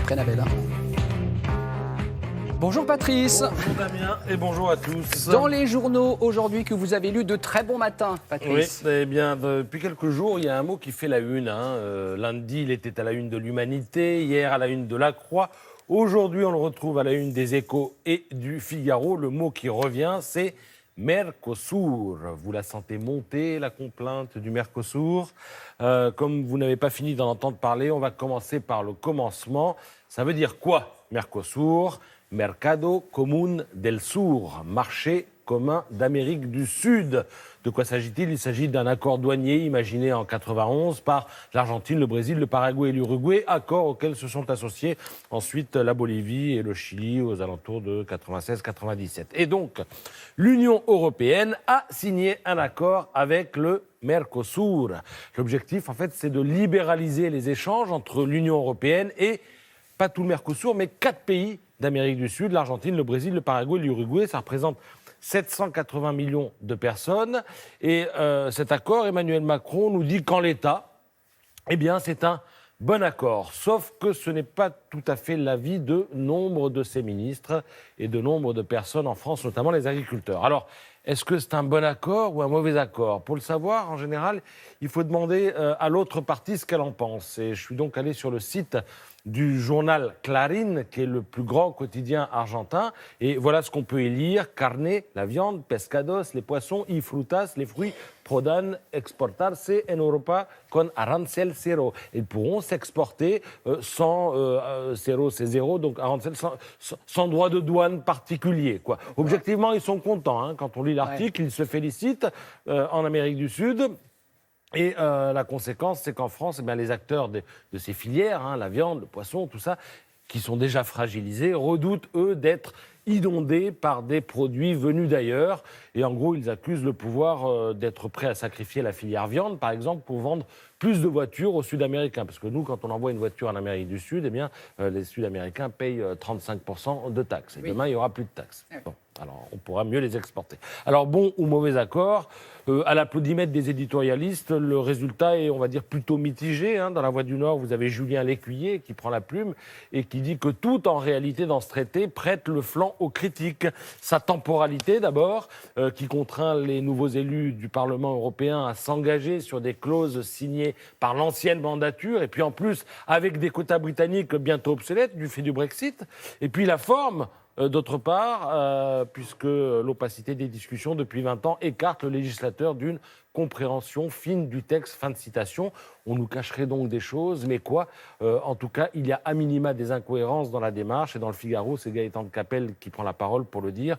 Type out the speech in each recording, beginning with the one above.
Prenabel. Bonjour Patrice. Bonjour Damien et bonjour à tous. Dans les journaux aujourd'hui que vous avez lus de très bon matin, Patrice. Oui, eh bien, depuis quelques jours, il y a un mot qui fait la une. Lundi, il était à la une de l'Humanité, hier à la une de La Croix. Aujourd'hui, on le retrouve à la une des Échos et du Figaro. Le mot qui revient, c'est Mercosur. Vous la sentez monter, la complainte du Mercosur. Comme vous n'avez pas fini d'en entendre parler, on va commencer par le commencement. Ça veut dire quoi, Mercosur ? Mercado Común del Sur, marché commun d'Amérique du Sud. De quoi s'agit-il ? Il s'agit d'un accord douanier imaginé en 91 par l'Argentine, le Brésil, le Paraguay et l'Uruguay, accord auquel se sont associés ensuite la Bolivie et le Chili aux alentours de 96-97. Et donc, l'Union européenne a signé un accord avec le Mercosur. L'objectif, en fait, c'est de libéraliser les échanges entre l'Union européenne et, pas tout le Mercosur, mais 4 pays d'Amérique du Sud, l'Argentine, le Brésil, le Paraguay, l'Uruguay. Ça représente 780 millions de personnes. Et cet accord, Emmanuel Macron nous dit qu'en l'état, eh bien, c'est un bon accord. Sauf que ce n'est pas tout à fait l'avis de nombre de ses ministres et de nombre de personnes en France, notamment les agriculteurs. Alors, est-ce que c'est un bon accord ou un mauvais accord ? Pour le savoir, en général, il faut demander à l'autre partie ce qu'elle en pense. Et je suis donc allé sur le site du journal Clarín, qui est le plus grand quotidien argentin. Et voilà ce qu'on peut y lire. Carne, la viande, pescados, les poissons, y frutas, les fruits, podrán exportarse en Europa con arancel cero. Ils pourront s'exporter sans cero, c'est zéro, donc arancel sans droit de douane particulier, quoi. Objectivement, ils sont contents. Hein. Quand on lit l'article, ils se félicitent en Amérique du Sud. Et la conséquence, c'est qu'en France, eh bien, les acteurs de ces filières, la viande, le poisson, tout ça, qui sont déjà fragilisés, redoutent, eux, d'être inondés par des produits venus d'ailleurs. Et en gros, ils accusent le pouvoir d'être prêt à sacrifier la filière viande, par exemple, pour vendre plus de voitures aux Sud-Américains. Parce que nous, quand on envoie une voiture en Amérique du Sud, eh bien, les Sud-Américains payent 35% de taxes. Et demain, il n'y aura plus de taxes. Bon, alors, on pourra mieux les exporter. Alors, bon ou mauvais accord, à l'applaudimètre des éditorialistes, le résultat est, on va dire, plutôt mitigé. Dans la Voix du Nord, vous avez Julien Lécuyer qui prend la plume et qui dit que tout, en réalité, dans ce traité, prête le flanc aux critiques. Sa temporalité, d'abord, qui contraint les nouveaux élus du Parlement européen à s'engager sur des clauses signées par l'ancienne mandature, et puis en plus, avec des quotas britanniques bientôt obsolètes du fait du Brexit. Et puis la forme, d'autre part, puisque l'opacité des discussions depuis 20 ans écarte le législateur d'une compréhension fine du texte. Fin de citation. On nous cacherait donc des choses, mais quoi ? En tout cas, il y a à minima des incohérences dans la démarche. Et dans le Figaro, c'est Gaëtan de Capelle qui prend la parole pour le dire.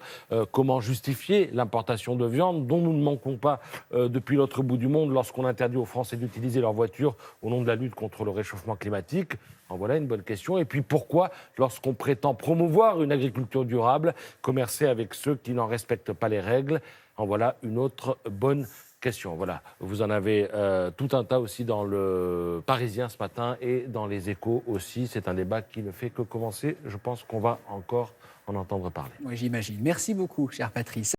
Comment justifier l'importation de viande dont nous ne manquons pas depuis l'autre bout du monde lorsqu'on interdit aux Français d'utiliser leur voiture au nom de la lutte contre le réchauffement climatique ? En voilà une bonne question. Et puis pourquoi, lorsqu'on prétend promouvoir une agriculture durable, commercer avec ceux qui n'en respectent pas les règles ? En voilà une autre bonne question. Voilà, vous en avez tout un tas aussi dans le Parisien ce matin et dans les Échos aussi. C'est un débat qui ne fait que commencer. Je pense qu'on va encore en entendre parler. Oui, j'imagine. Merci beaucoup, cher Patrice.